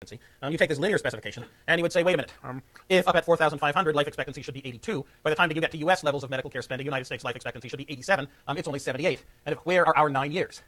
You take this linear specification, and you would say, wait a minute, if up at 4,500 life expectancy should be 82, by the time that you get to U.S. levels of medical care spending, United States life expectancy should be 87, it's only 78. And where are our 9 years?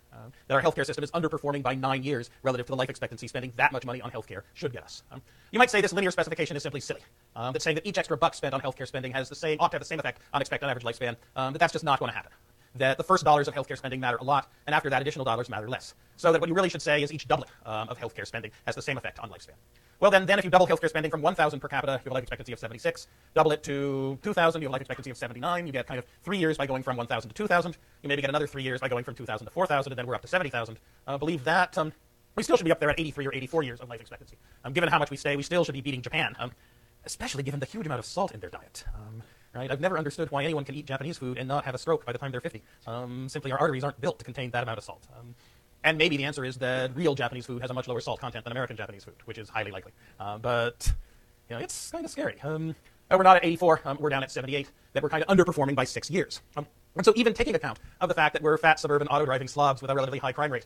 That our healthcare system is underperforming by 9 years relative to the life expectancy spending that much money on healthcare should get us. You might say this linear specification is simply silly. That's saying that each extra buck spent on healthcare spending ought to have the same effect on expected average lifespan, but that's just not going to happen. That the first dollars of healthcare spending matter a lot, and after that, additional dollars matter less. So that what you really should say is each doublet of healthcare spending has the same effect on lifespan. Well, then if you double healthcare spending from 1,000 per capita, you have a life expectancy of 76. Double it to 2,000, you have a life expectancy of 79. You get kind of 3 years by going from 1,000 to 2,000. You maybe get another 3 years by going from 2,000 to 4,000, and then we're up to 70,000. Believe that we still should be up there at 83 or 84 years of life expectancy. Given how much we stay, we still should be beating Japan, especially given the huge amount of salt in their diet. Right? I've never understood why anyone can eat Japanese food and not have a stroke by the time they're 50. Simply our arteries aren't built to contain that amount of salt. And maybe the answer is that real Japanese food has a much lower salt content than American Japanese food, which is highly likely. But it's kind of scary. We're not at 84. We're down at 78. That we're kind of underperforming by 6 years. And so even taking account of the fact that we're fat, suburban, auto-driving slobs with a relatively high crime rate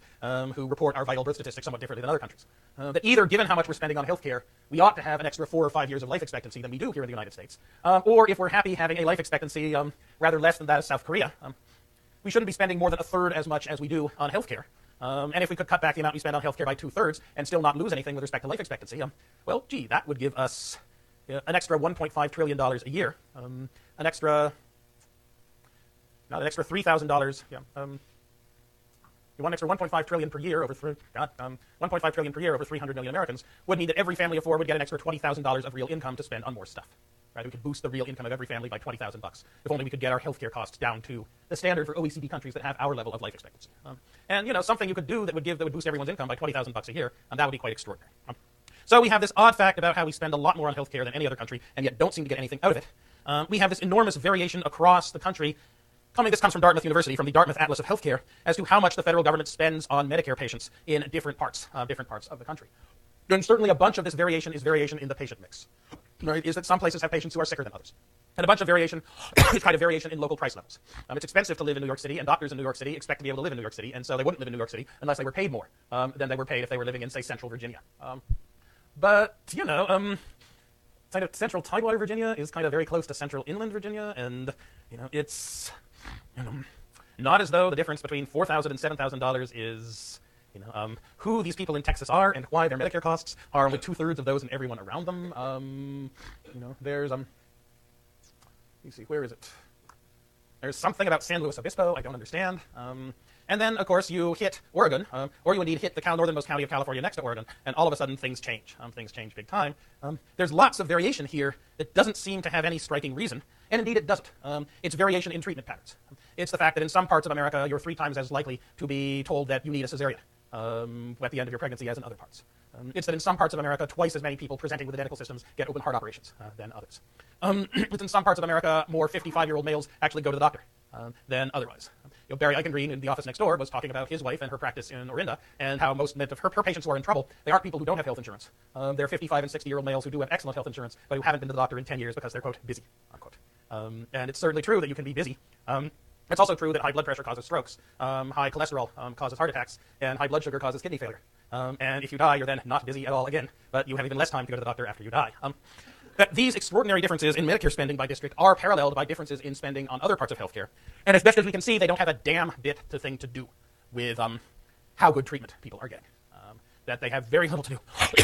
who report our vital birth statistics somewhat differently than other countries, that either given how much we're spending on healthcare, we ought to have an extra 4 or 5 years of life expectancy than we do here in the United States, or if we're happy having a life expectancy rather less than that of South Korea, we shouldn't be spending more than a third as much as we do on healthcare. And if we could cut back the amount we spend on healthcare by 2/3 and still not lose anything with respect to life expectancy, well, gee, that would give us an extra $1.5 trillion a year, an extra $3,000. One extra 1.5 trillion per year over 1.5 trillion per year over 300 million Americans would mean that every family of 4 would get an extra $20,000 of real income to spend on more stuff. Right? We could boost the real income of every family by $20,000 if only we could get our healthcare costs down to the standard for OECD countries that have our level of life expectancy. And something you could do that would boost everyone's income by $20,000 a year, and that would be quite extraordinary. So we have this odd fact about how we spend a lot more on healthcare than any other country, and yet don't seem to get anything out of it. We have this enormous variation across the country. This comes from Dartmouth University, from the Dartmouth Atlas of Healthcare, as to how much the federal government spends on Medicare patients in different parts of the country. And certainly a bunch of this variation is variation in the patient mix. Right? Is that some places have patients who are sicker than others. And a bunch of variation is kind of variation in local price levels. It's expensive to live in New York City, and doctors in New York City expect to be able to live in New York City, and so they wouldn't live in New York City unless they were paid more than they were paid if they were living in, say, Central Virginia. But kind of Central Tidewater, Virginia is kind of very close to Central Inland Virginia, and it's not as though the difference between $4,000 and $7,000 is who these people in Texas are and why their Medicare costs are only 2/3 of those in everyone around them. There's let me see, where is it? There's something about San Luis Obispo I don't understand. And then, of course, you hit Oregon, or you indeed hit the northernmost county of California next to Oregon, and all of a sudden things change. Things change big time. There's lots of variation here that doesn't seem to have any striking reason, and indeed it doesn't. It's variation in treatment patterns. It's the fact that in some parts of America, you're 3 times as likely to be told that you need a cesarean at the end of your pregnancy as in other parts. It's that in some parts of America, twice as many people presenting with identical systems get open heart operations than others. It's in some parts of America, more 55-year-old males actually go to the doctor than otherwise. Barry Eichengreen in the office next door was talking about his wife and her practice in Orinda, and how most of her patients who are in trouble, they aren't people who don't have health insurance. They're 55 and 60-year-old males who do have excellent health insurance, but who haven't been to the doctor in 10 years because they're, quote, busy, unquote. And it's certainly true that you can be busy. It's also true that high blood pressure causes strokes, high cholesterol causes heart attacks, and high blood sugar causes kidney failure. And if you die, you're then not busy at all again, but you have even less time to go to the doctor after you die. That these extraordinary differences in Medicare spending by district are paralleled by differences in spending on other parts of healthcare. And as best as we can see, they don't have a damn bit to do with how good treatment people are getting. That they have very little to do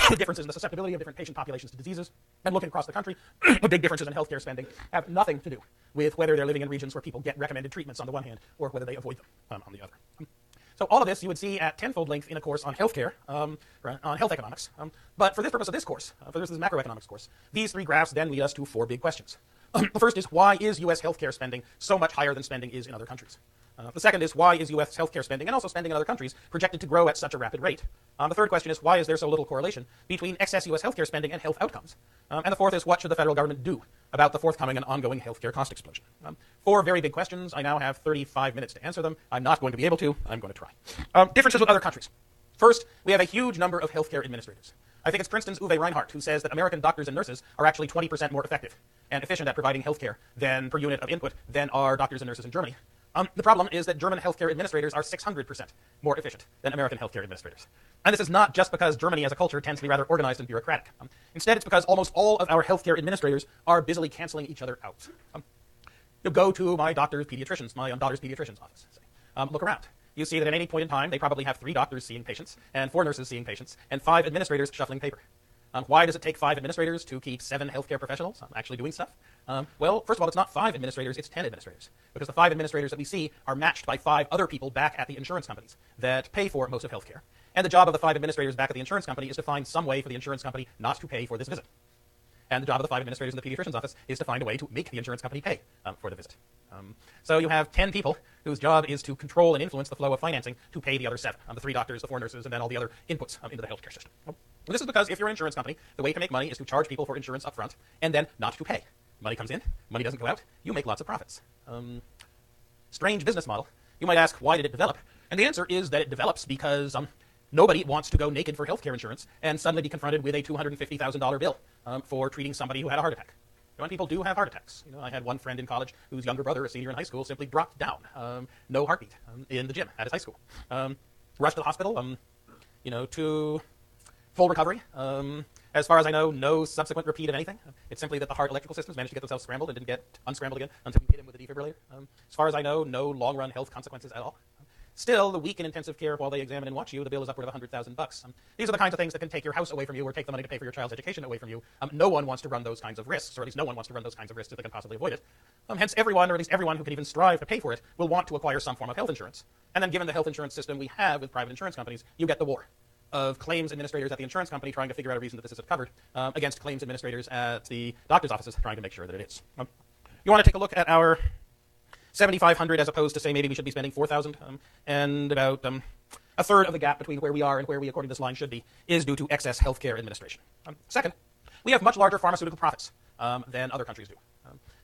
with differences in the susceptibility of different patient populations to diseases. And looking across the country, the big differences in healthcare spending have nothing to do with whether they're living in regions where people get recommended treatments on the one hand, or whether they avoid them on the other. So all of this you would see at tenfold length in a course on healthcare, on health economics. But for this purpose of this course, for this macroeconomics course, these 3 graphs then lead us to 4 big questions. The first is, why is U.S. healthcare spending so much higher than spending is in other countries? The second is, why is U.S. healthcare spending, and also spending in other countries, projected to grow at such a rapid rate? The third question is, why is there so little correlation between excess U.S. healthcare spending and health outcomes? And the fourth is, what should the federal government do about the forthcoming and ongoing healthcare cost explosion? 4 very big questions. I now have 35 minutes to answer them. I'm not going to be able to. I'm going to try. Differences with other countries. First, we have a huge number of healthcare administrators. I think it's Princeton's Uwe Reinhardt who says that American doctors and nurses are actually 20% more effective and efficient at providing healthcare per unit of input than are doctors and nurses in Germany. The problem is that German healthcare administrators are 600% more efficient than American healthcare administrators. And this is not just because Germany as a culture tends to be rather organized and bureaucratic. Instead, it's because almost all of our healthcare administrators are busily canceling each other out. You go to my daughter's pediatrician's office. Say. Look around. You see that at any point in time, they probably have 3 doctors seeing patients, and 4 nurses seeing patients, and 5 administrators shuffling paper. Why does it take 5 administrators to keep 7 healthcare professionals actually doing stuff? Well, first of all, it's not 5 administrators, it's 10 administrators. Because the 5 administrators that we see are matched by 5 other people back at the insurance companies that pay for most of healthcare. And the job of the 5 administrators back at the insurance company is to find some way for the insurance company not to pay for this visit. And the job of the 5 administrators in the pediatrician's office is to find a way to make the insurance company pay for the visit. So you have 10 people whose job is to control and influence the flow of financing to pay the other 7, the 3 doctors, the 4 nurses, and then all the other inputs into the healthcare system. This is because if you're an insurance company, the way to make money is to charge people for insurance up front and then not to pay. Money comes in, money doesn't go out, you make lots of profits. Strange business model. You might ask, why did it develop? And the answer is that it develops because nobody wants to go naked for healthcare insurance and suddenly be confronted with a $250,000 bill for treating somebody who had a heart attack. And people do have heart attacks. I had one friend in college whose younger brother, a senior in high school, simply dropped down, no heartbeat, in the gym at his high school. Rushed to the hospital, to full recovery. As far as I know, no subsequent repeat of anything. It's simply that the heart electrical systems managed to get themselves scrambled and didn't get unscrambled again until we hit him with a defibrillator. As far as I know, no long-run health consequences at all. Still, the week in intensive care while they examine and watch you, the bill is upward of $100,000. These are the kinds of things that can take your house away from you or take the money to pay for your child's education away from you. No one wants to run those kinds of risks, or at least no one wants to run those kinds of risks if they can possibly avoid it. Hence, everyone, or at least everyone who can even strive to pay for it, will want to acquire some form of health insurance. And then given the health insurance system we have with private insurance companies, you get the war of claims administrators at the insurance company trying to figure out a reason that this isn't covered against claims administrators at the doctor's offices trying to make sure that it is. You want to take a look at our 7,500 as opposed to say maybe we should be spending 4,000, and about a third of the gap between where we are and where we, according to this line, should be is due to excess healthcare administration. Second, we have much larger pharmaceutical profits than other countries do.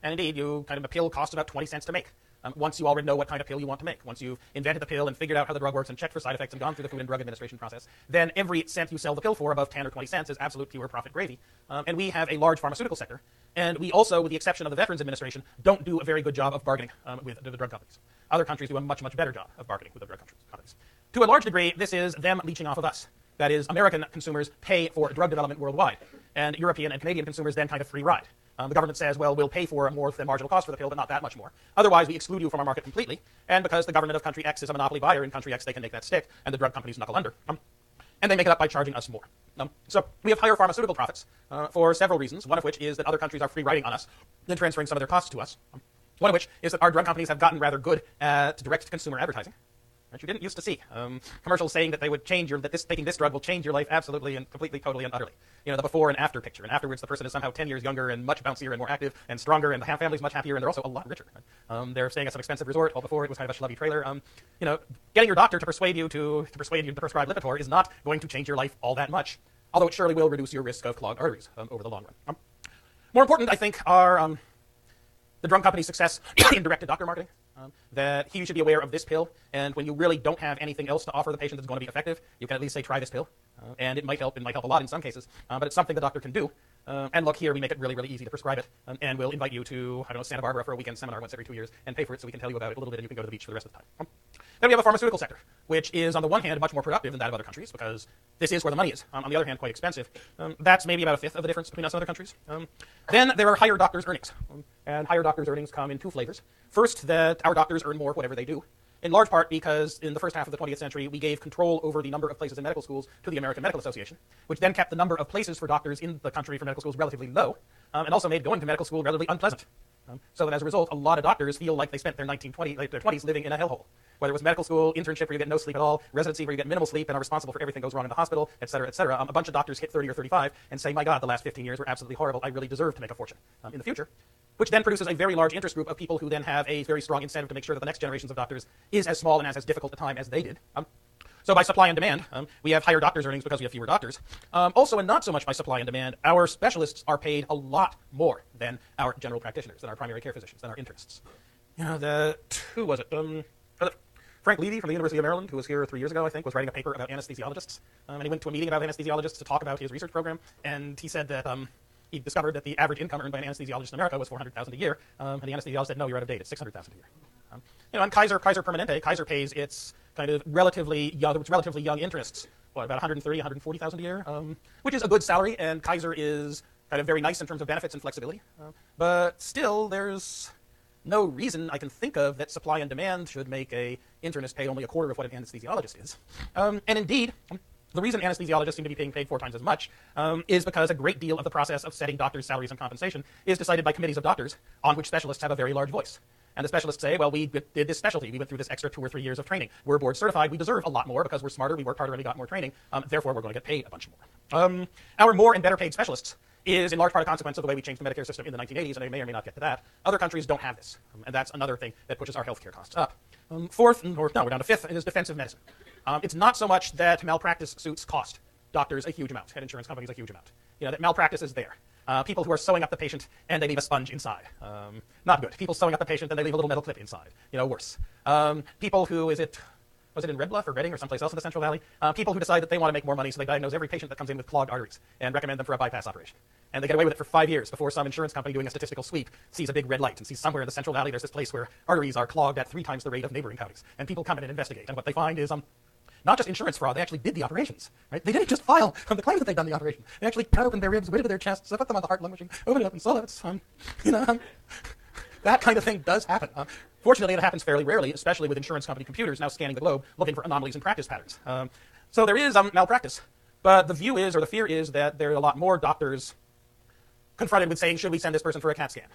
And indeed, a pill costs about 20 cents to make. Once you already know what kind of pill you want to make, once you've invented the pill and figured out how the drug works and checked for side effects and gone through the Food and Drug Administration process, then every cent you sell the pill for above 10 or 20 cents is absolute pure profit gravy. And we have a large pharmaceutical sector. And we also, with the exception of the Veterans Administration, don't do a very good job of bargaining with the drug companies. Other countries do a much, much better job of bargaining with the drug companies. To a large degree, this is them leeching off of us. That is, American consumers pay for drug development worldwide, and European and Canadian consumers then kind of free ride. The government says, well, we'll pay for more than marginal cost for the pill, but not that much more. Otherwise, we exclude you from our market completely, and because the government of country X is a monopoly buyer in country X, they can make that stick, and the drug companies knuckle under. And they make it up by charging us more. So we have higher pharmaceutical profits for several reasons, one of which is that other countries are free riding on us and transferring some of their costs to us. One of which is that our drug companies have gotten rather good at direct-to-consumer advertising. Right? You didn't used to see commercials saying that they would change taking this drug will change your life absolutely and completely, totally, and utterly. The before and after picture. And afterwards, the person is somehow 10 years younger and much bouncier and more active and stronger, and the family's much happier, and they're also a lot richer. They're staying at some expensive resort, while before it was kind of a schlubby trailer. Getting your doctor to persuade you to prescribe Lipitor is not going to change your life all that much, although it surely will reduce your risk of clogged arteries over the long run. More important, I think, are the drug company's success in direct-to-doctor marketing. That he should be aware of this pill, and when you really don't have anything else to offer the patient that's going to be effective, you can at least say, try this pill. And it might help a lot in some cases, but it's something the doctor can do. And look, here we make it really, really easy to prescribe it, and we'll invite you to, Santa Barbara for a weekend seminar once every 2 years and pay for it so we can tell you about it a little bit and you can go to the beach for the rest of the time. Then we have a pharmaceutical sector, which is on the one hand much more productive than that of other countries because this is where the money is. On the other hand, quite expensive. That's maybe about a fifth of the difference between us and other countries. Then there are higher doctors' earnings, and higher doctors' earnings come in 2 flavors. First, that our doctors earn more whatever they do. In large part because in the first half of the 20th century, we gave control over the number of places in medical schools to the American Medical Association, which then kept the number of places for doctors in the country for medical schools relatively low, and also made going to medical school relatively unpleasant. So that as a result, a lot of doctors feel like they spent their 20s living in a hellhole. Whether it was medical school, internship where you get no sleep at all, residency where you get minimal sleep and are responsible for everything goes wrong in the hospital, et cetera, et cetera. A bunch of doctors hit 30 or 35 and say, my God, the last 15 years were absolutely horrible. I really deserve to make a fortune in the future. Which then produces a very large interest group of people who then have a very strong incentive to make sure that the next generations of doctors is as small and as difficult a time as they did. So by supply and demand, we have higher doctors' earnings because we have fewer doctors. Also, and not so much by supply and demand, our specialists are paid a lot more than our general practitioners, than our primary care physicians, than our internists. Who was it? Frank Levy from the University of Maryland, who was here 3 years ago, I think, was writing a paper about anesthesiologists. And he went to a meeting about anesthesiologists to talk about his research program, and he said that he discovered that the average income earned by an anesthesiologist in America was $400,000 a year, and the anesthesiologist said, no, you're out of date, it's $600,000 a year. On Kaiser Permanente, Kaiser pays its kind of relatively young interests, about 130, 140,000 a year, which is a good salary, and Kaiser is kind of very nice in terms of benefits and flexibility. But still, there's no reason I can think of that supply and demand should make a internist pay only a quarter of what an anesthesiologist is. And indeed, the reason anesthesiologists seem to be being paid 4 times as much is because a great deal of the process of setting doctors' salaries and compensation is decided by committees of doctors on which specialists have a very large voice. And the specialists say, well, we did this specialty. We went through this extra 2 or 3 years of training. We're board certified. We deserve a lot more because we're smarter, we worked harder, and we got more training. Therefore, we're going to get paid a bunch more. Our more and better paid specialists is in large part a consequence of the way we changed the Medicare system in the 1980s, and I may or may not get to that. Other countries don't have this, and that's another thing that pushes our healthcare costs up. We're down to fifth, is defensive medicine. It's not so much that malpractice suits cost doctors a huge amount and insurance companies a huge amount. That malpractice is there. People who are sewing up the patient and they leave a sponge inside. Not good. People sewing up the patient and they leave a little metal clip inside. Worse. People who, was it in Red Bluff or Reading or someplace else in the Central Valley? People who decide that they want to make more money, so they diagnose every patient that comes in with clogged arteries and recommend them for a bypass operation. And they get away with it for 5 years before some insurance company doing a statistical sweep sees a big red light and sees somewhere in the Central Valley there's this place where arteries are clogged at 3 times the rate of neighboring counties. And people come in and investigate. And what they find is not just insurance fraud, they actually did the operations, right? They didn't just file the claim that they'd done the operation. They actually cut open their ribs, whittled their chests, put them on the heart-lung machine, opened it up and saw it. That kind of thing does happen. Fortunately, it happens fairly rarely, especially with insurance company computers now scanning the globe, looking for anomalies in practice patterns. So there is malpractice, but the view is, or the fear is, that there are a lot more doctors confronted with saying, should we send this person for a CAT scan?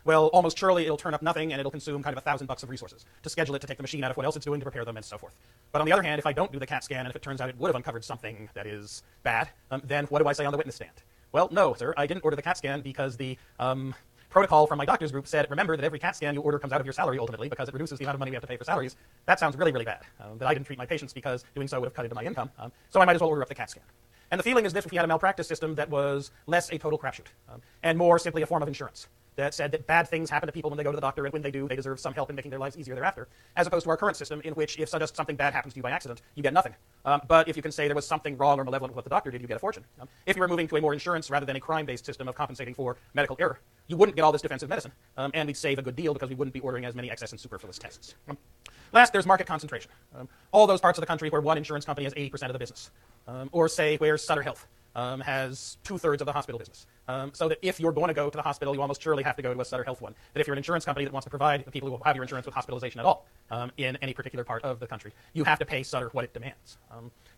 Well, almost surely it'll turn up nothing, and it'll consume kind of $1,000 of resources to schedule it, to take the machine out of what else it's doing, to prepare them, and so forth. But on the other hand, if I don't do the CAT scan, and if it turns out it would have uncovered something that is bad, then what do I say on the witness stand? Well, no, sir, I didn't order the CAT scan because the protocol from my doctor's group said, remember that every CAT scan you order comes out of your salary ultimately because it reduces the amount of money we have to pay for salaries. That sounds really, really bad. That I didn't treat my patients because doing so would have cut into my income. So I might as well order up the CAT scan. And the feeling is that if we had a malpractice system that was less a total crapshoot and more simply a form of insurance that said that bad things happen to people when they go to the doctor, and when they do, they deserve some help in making their lives easier thereafter, as opposed to our current system in which if just something bad happens to you by accident, you get nothing. But if you can say there was something wrong or malevolent with what the doctor did, you get a fortune. If you were moving to a more insurance rather than a crime-based system of compensating for medical error, you wouldn't get all this defensive medicine, and we'd save a good deal because we wouldn't be ordering as many excess and superfluous tests. Last, there's market concentration. All those parts of the country where one insurance company has 80% of the business, or say where Sutter Health has 2/3 of the hospital business. So that if you're going to go to the hospital, you almost surely have to go to a Sutter Health one. That if you're an insurance company that wants to provide the people who will have your insurance with hospitalization at all in any particular part of the country, you have to pay Sutter what it demands.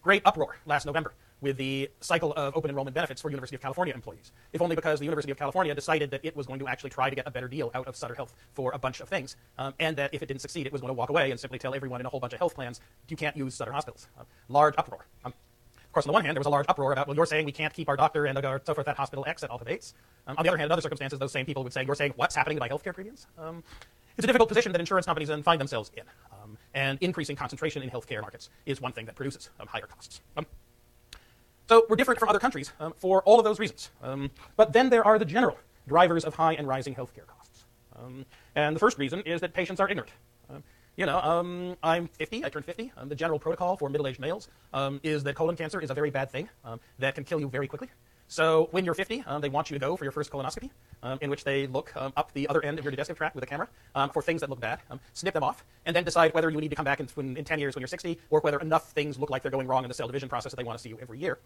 Great uproar last November with the cycle of open enrollment benefits for University of California employees, if only because the University of California decided that it was going to actually try to get a better deal out of Sutter Health for a bunch of things, and that if it didn't succeed, it was going to walk away and simply tell everyone in a whole bunch of health plans, you can't use Sutter hospitals. Large uproar. Of course, on the one hand, there was a large uproar about, well, you're saying we can't keep our doctor and so forth at Hospital X at all debates. On the other hand, in other circumstances, those same people would say, you're saying what's happening to my healthcare premiums? It's a difficult position that insurance companies then find themselves in. And increasing concentration in healthcare markets is one thing that produces higher costs. So we're different from other countries for all of those reasons. But then there are the general drivers of high and rising healthcare costs. And the first reason is that patients are ignorant. I'm 50, I turned 50. The general protocol for middle-aged males is that colon cancer is a very bad thing that can kill you very quickly. So when you're 50, they want you to go for your first colonoscopy, in which they look up the other end of your digestive tract with a camera for things that look bad, snip them off, and then decide whether you need to come back in 10 years when you're 60, or whether enough things look like they're going wrong in the cell division process that they want to see you every year.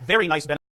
Very nice benefit.